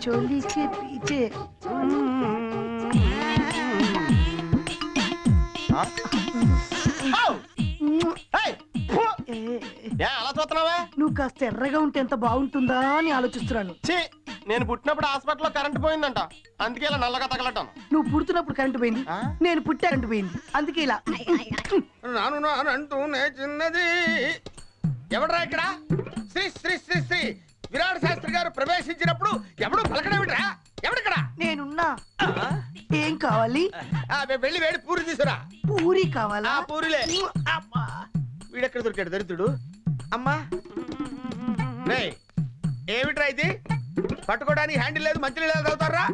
चोली के पीछे అలా చూస్తున్నావా? నువ్వు కాస్త ఎర్రగా ఉంటే ఎంత బాగుంటుందా అని ఆలోచిస్తున్నాను. నేను పుట్టినప్పుడు హాస్పిటల్లో కరెంట్ పోయిందంట, అందుకే ఇలా నల్లగా తగలటం. నువ్వు పుడుతున్నప్పుడు కరెంట్ పోయింది, నేను పుట్టే కరెంట్ పోయింది, అందుకే ఇలా అంటూనే చిన్నది. ఎవడరా ఇక్కడ? శ్రీ శ్రీ శ్రీ శ్రీ విరాట్ శాస్త్రి గారు ప్రవేశించినప్పుడు ఎవడు పలకడమిట్రా? ఎవడిక్కడ? నేనున్నా. ఏం కావాలి? వెళ్ళి వేడి పూరి తీసురా. పూరి కావాలా? పూరిలే. వీడెక్కడ దొరికాడు దరిద్రుడు? అమ్మా ఏమిట్రా ఇది? పట్టుకోవడానికి హ్యాండిల్ లేదు, మంచి నీళ్ళు తాగుతారా?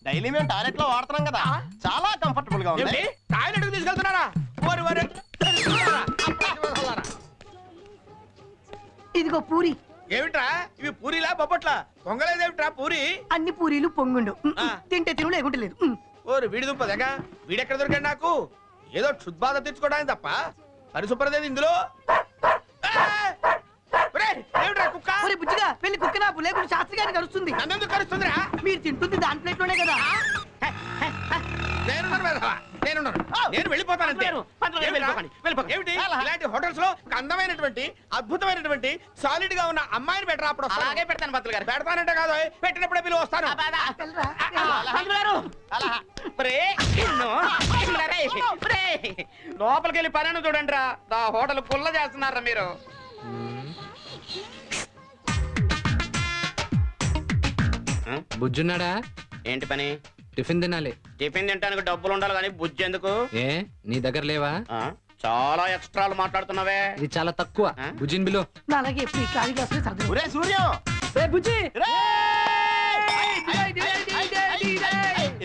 డైలీ మేము టాయిలెట్ లో వాడుతున్నాం కదా, చాలా కంఫర్టబుల్ గా ఉంది. టాయిలెట్ కు తీసుకెళ్తున్నారా? ఇదిగో పూరి. ఏమిట్రా ఇవి? పూరిలా బొబ్బట్లా? పొంగలేదేమిట్రా పూరి? అన్ని పూరీలు పొంగుండు, తింటే తిను లేకుంటే లేదు. ఓరు వీడి దుంప దగ్గ, వీడెక్కడ దొరికాడు నాకు? ఏదో క్షుద్బాధ తెచ్చుకోవడానికి తప్ప పరిశుభ్రత ఇందులో. బుజ్జిగా వెళ్ళి కుక్క నాపు, లేకుంటే శాస్త్రి గారిని కలుస్తుంది. నన్నెందుకు కలుస్తుందిరా? మీరు తింటుంది దాని ప్లేట్లోనే కదా. నేను వెళ్ళిపోతానంటే ఏమిటి? ఇలాంటి హోటల్స్ లో అందమైనటువంటి అద్భుతమైనటువంటి సాలిడ్ గా ఉన్న అమ్మాయిని బెటర్. అప్పుడు అలాగే పెడతాను పంతులు గారు. పెడతానంటే కాదు, పెట్టినప్పుడే పిలువ వస్తాను. లోపలికి వెళ్ళి పని చూడండి రా, హోటల్ పుల్ల చేస్తున్నారా మీరు? బుజ్జున్నాడా? ఏంటి పని? టిఫిన్ తినాలి. టిఫిన్ తినడానికి డబ్బులు ఉండాలి కానీ బుజ్జి ఎందుకు? ఏ నీ దగ్గర లేవా? చాలా ఎక్స్ట్రాలు మాట్లాడుతున్నావే. ఇది చాలా తక్కువ. బుజ్జిని బిలో. అలాగే సూర్యం బుజ్జి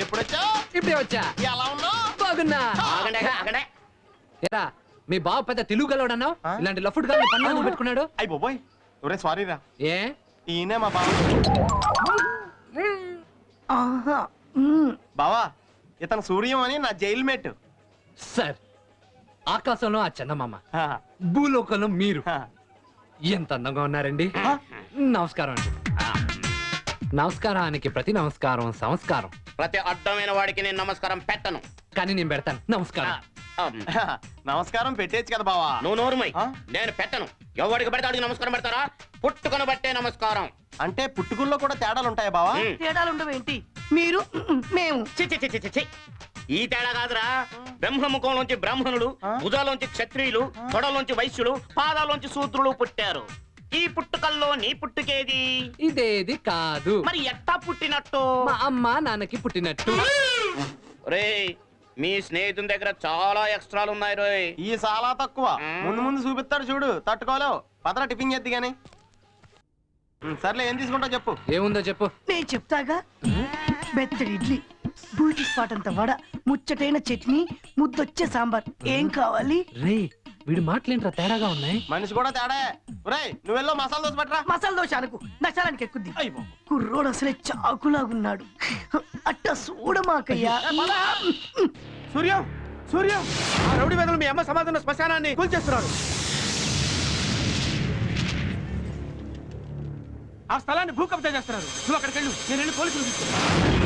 ఎప్పుడొచ్చావు? ఇప్పుడే వచ్చా. ఎలా ఉన్నావు? బాగున్నా. ఏరా మీ బావ పెద్ద తెలుగు గలవాడన్నావు, ఇలాంటి లఫుడ్ గా పన్ను పెట్టుకున్నాడు. అయ్యి బాబోయ్, ఒరే సారీ రా. ఏ ఈయనే మా బావ. బావా, ఇతను సూర్యం అని నా జైలు మేట్. సార్, ఆకాశంలో ఆ చందమామ, భూలోకంలో మీరు. ఎంత అందంగా ఉన్నారండి. నమస్కారం అండి. నమస్కారానికి ప్రతి నమస్కారం సంస్కారం. ప్రతి అడ్డమైన వాడికి నేను నమస్కారం పెట్టను, కానీ నేను పెడతాను. నమస్కారం. నమస్కారం పెట్టేచ్చు కదా బావా. నువ్వు నోరుమై. నేను పెట్టను. ఎవడికి పడితే వాడికి నమస్కారం పెడతారా? పుట్టుకొని బట్టే నమస్కారం. అంటే పుట్టుకుల్లో కూడా తేడాలు ఉంటాయా బావా? తేడాలు ఉండవేంటి? మీరు మేము ఈ తేడా కాదురా. బ్రహ్మముఖంలోంచి బ్రాహ్మణులు, భుజాలోంచి క్షత్రియులు, తొడలోంచి వైశ్యులు, పాదాలోంచి శూద్రులు పుట్టారు. ఈ పుట్టుకల్లో నీ పుట్టుకేది? ఇదేది కాదు. మరి ఎట్టా పుట్టినట్టు? మా అమ్మ నాన్నకి పుట్టినట్టు. రేయ్, మీ స్నేహితుని దగ్గర చాలా ఎక్స్ట్రాలు ఉన్నాయి రోయ్. ఈ చాలా తక్కువ. ముందు ముందు చూపిస్తాడు చూడు, తట్టుకోలేవు. పదరా టిఫిన్ చేద్ది గాని. సర్లే, ఏం తీసుకుంటావు చెప్పు. ఏముందో చెప్పు. నేను చెప్తాగా. బెత్తడి ఇడ్లీ, బూటి స్పాట్ అంత వడ, ముచ్చటైన చట్నీ, ముద్దొచ్చే సాంబార్. ఏం కావాలి? రే, వీడి మాటలేంట్రా తేడాగా ఉన్నాయి. మనిషి కూడా తేడా. ఒరేయ్, నువ్వెల్లో మసాలా దోశ పట్టరా. మసాలా దోశ అనుకు, నశాలానికి ఎక్కుద్ది. కుర్రోడు అసలే చాకులాగున్నాడు. అట్ట చూడమాకయ్యా. సూర్యం, సూర్యం, ఆ రౌడీ వెదలు మీ అమ్మ సమాధాన శ్మశానాన్ని కూల్చేస్తున్నారు. ఆ స్థలాన్ని భూ కబ్జా చేస్తున్నారు. నువ్వు అక్కడికి వెళ్ళు, నేను వెళ్ళి పోలీసులు తీసుకుంటాను.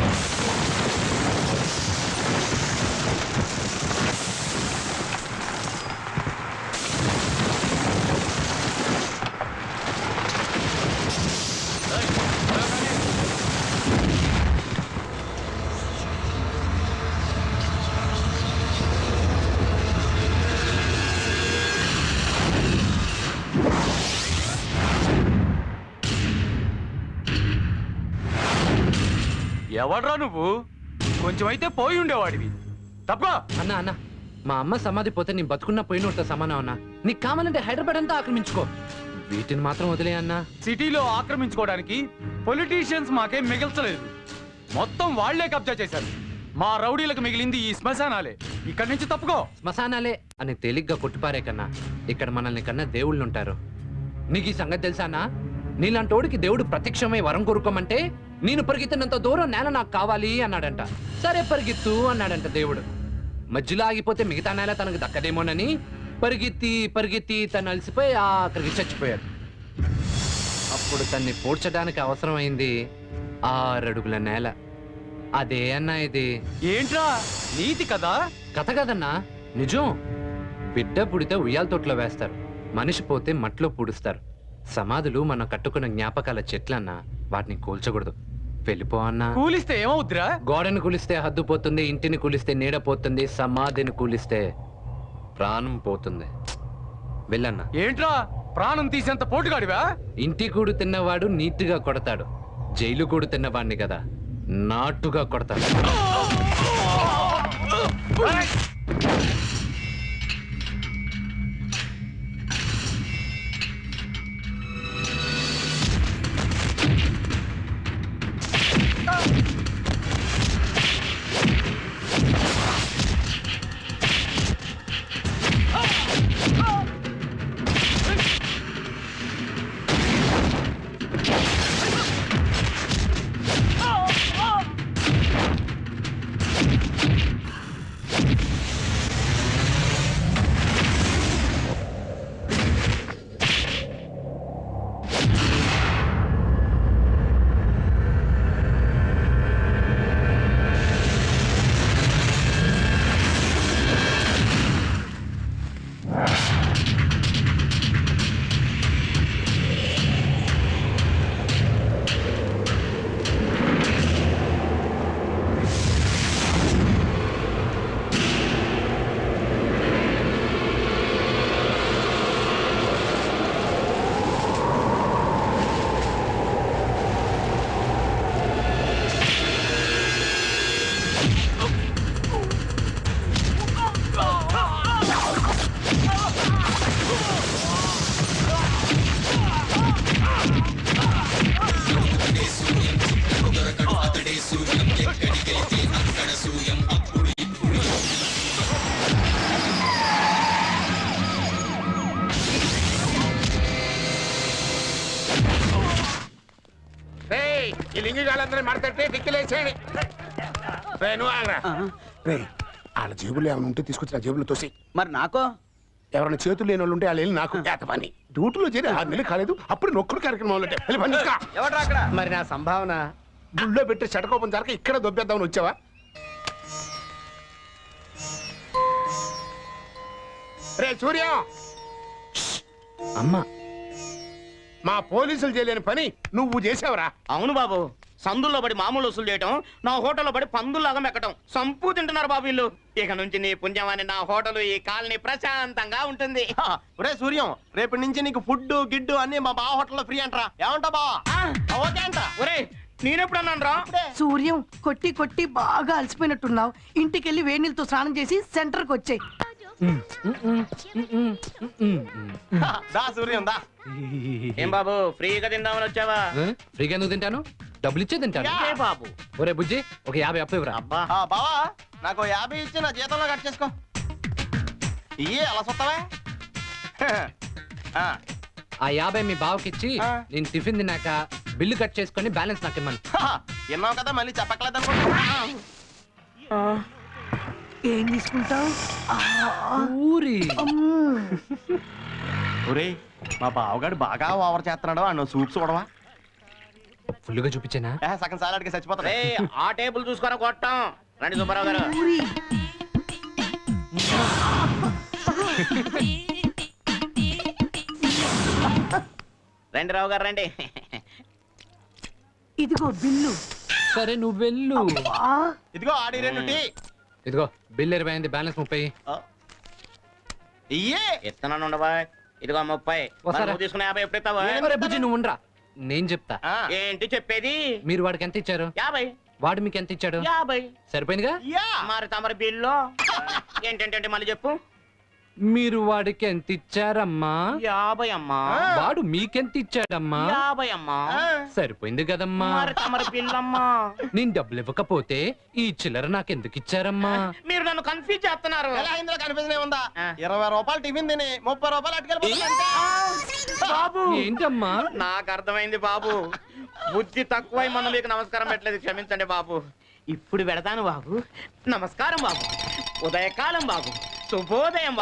ఎవడ్రా నువ్వు? కొంచెం అయితే పోయి ఉండేవాడివి. తప్ప అన్నా అన్నా, మా అమ్మ సమాధి పోతే నీ బతుకున్న పోయినట్టు సమానం అన్నా. నీకు కావాలంటే హైదరాబాద్ అంతా ఆక్రమించుకో, వీటిని మాత్రం వదిలే అన్నా. సిటీలో ఆక్రమించుకోవడానికి పొలిటీషియన్స్ మాకేం మిగల్చలేదు. మొత్తం వాళ్లే కబ్జా చేశారు. మా రౌడీలకు మిగిలింది ఈ శ్మశానాలే. ఇక్కడి నుంచి తప్పుకో. శ్మశానాలే అని తేలిగ్గా కొట్టిపారే కన్నా ఇక్కడ మనల్ని కన్నా దేవుళ్ళు ఉంటారు. నీకు ఈ సంగతి తెలుసా అన్నా? నీలాంటోడికి దేవుడు ప్రత్యక్షమై వరం కోరుకోమంటే నేను పరిగెత్తినంత దూరం నేల నాకు కావాలి అన్నాడంట. సరే పరిగెత్తు అన్నాడంట దేవుడు. మధ్యలో ఆగిపోతే మిగతా నేల తనకు దక్కదేమోనని పరిగెత్తి పరిగెత్తి తను అలసిపోయి ఆఖరికి చచ్చిపోయాడు. అప్పుడు తన్ని పూడ్చడానికి అవసరమైంది 6 అడుగుల నేల. అదే అన్నా ఇది. ఏంట్రా నీతి కదా? కథ కదన్నా, నిజం. బిడ్డ పుడితే ఉయ్యాల తొట్లో వేస్తారు, మనిషి పోతే మట్లో పూడుస్తారు. సమాధులు మనం కట్టుకున్న జ్ఞాపకాల చెట్లన్నా, వాటిని కూల్చకూడదు. వెళ్ళిపో అన్నా. కూలిస్తే ఏమవుద్దిరా? గోడను కూలిస్తే హద్దు పోతుంది, ఇంటిని కూలిస్తే నీడ పోతుంది, సమాధిని కూలిస్తే ప్రాణం పోతుంది. వెళ్ళన్నా. ఏంట్రా ప్రాణం తీసేంత పోటుగాడివా? ఇంటి కూడు తిన్నవాడు నీట్గా కొడతాడు, జైలు కూడు తిన్నవాడిని కదా నాటుగా కొడతాడు. ఈ లింగిగాళ్ళందరూ మడతట్టే దిక్కులేసేయండి. వాళ్ళ జేబులు ఏమైనా ఉంటే తీసుకొచ్చి నా జేబులో తోసి. మరి నాకో ఎవరైనా చేతులు లేని వాళ్ళు ఉంటే వాళ్ళు వెళ్ళి నాకు పని. డ్యూటీలో చేరి 6 నెలలు కాలేదు, అప్పుడు నొక్కుడు కార్యక్రమం ఎవడ్రా అక్కడ? మరి నా సంభావన గుళ్ళో పెట్టి చెడకోపం జరక ఇక్కడ దొబ్బేద్దామని వచ్చావా? రే సూర్య, అమ్మా, మా పోలీసులు చేయలేని పని నువ్వు చేసావురా. అవును బాబు, సందుల్లో పడి మామూలు వసూలు చేయటం, నా హోటల్లో పడి పందుల్లాగా మెక్కటం, సంపూ తింటున్నారు బాబు వీళ్ళు. ఇక నుంచి నీ పుణ్యమాని నా హోటల్ ఈ కాలనీ ప్రశాంతంగా ఉంటుంది. ఒరే సూర్యం, రేపటి నుంచి నీకు ఫుడ్ గిడ్డు అన్ని మా బావ హోటల్లో ఫ్రీ అంటరా. ఏమంటా బావా? ఓకే అంట. ఒరే నేనెప్పుడు అన్నాను రా? సూర్యం, కొట్టి కొట్టి బాగా అలసిపోయినట్టున్నావు. ఇంటికెళ్ళి వేడి నీళ్ళతో స్నానం చేసి సెంటర్కి వచ్చాయి. దా సూర్యం దా. ఏం బాబు ఫ్రీగా తిందామని వచ్చావా? ఫ్రీగా ఎందుకు తింటాను? డబ్బులు ఇచ్చే తింటాను. ఏ బాబు? ఒరే బుజ్జి, ఒక 50 అప్పు ఇవ్వరా. అబ్బా బావా, నాకు 50 ఇచ్చి నా జీతంలో కట్ చేసుకో. ఇయ్యే అలా సొత్తవే. ఆ 50 మీ బావకిచ్చి నేను టిఫిన్ తిన్నాక బిల్లు కట్ చేసుకొని బ్యాలెన్స్ నాకు ఇమ్మను. విన్నావు కదా, మళ్ళీ చెప్పట్లేదు అనుకుంటా. ఏం తీసుకుంటావు? ఊరి ఒరే, మా బావగాడు బాగా ఓవర్ చేస్తున్నాడు. అన్న సూప్ చూడవా? ఫుల్గా చూపించానా? సగం సాలాడికి చచ్చిపోతాడు. ఆ టేబుల్ చూసుకొని కొట్టాం. రండి సుబ్బారావు గారు. రండి రావు గారు రండి. ఇదిగో బిల్లు. సరే నువ్వు వెళ్ళు. ఇదిగో ఆడి 2 టీ. ఇదిగో బిల్ 20 బ్యాలెన్స్ 30. ఇయ్యే ఇస్తున్నాను ఉండవా. ఇదిగో 30. నువ్వు తీసుకున్న 50 ఎప్పుడు ఇస్తావా? ఒరే బుజ్జి, నువ్వు ఉండరా, నేను చెప్తా. ఏంటి చెప్పేది? మీరు వాడికి ఎంత ఇచ్చారు? 50. వాడు మీకు ఎంత ఇచ్చాడు? 50. సరిపోయిందిగా. మరి తమరి బిల్లు ఏంటంటే మళ్ళీ చెప్పు. మీరు వాడికి ఎంత ఇచ్చారమ్మా? 50 అమ్మా. వాడు మీకెంత ఇచ్చాడమ్మా? 50 అమ్మా. సరిపోయింది కదమ్మా. మరి తమరి బిల్లు అమ్మా. నేను డబ్బులు ఇవ్వకపోతే ఈ చిల్లర నాకెందుకు ఇచ్చారమ్మా? మీరు నన్ను కన్ఫ్యూజ్ చేస్తున్నారు. ఎలా ఇందులో కనిపించనే ఉందా? 20 రూపాయలు టిఫిన్ తిని 30 రూపాయలు అటుకెళ్ళిపోతుంది. బాబు ఏంటమ్మా? నాకు అర్థమైంది బాబు. బుద్ధి తక్కువై మనం మీకు నమస్కారం పెట్టలేదు, క్షమించండి బాబు. ఇప్పుడు పెడతాను బాబు. నమస్కారం బాబు. ఉదయకాలం బాబు. శుభోదయం.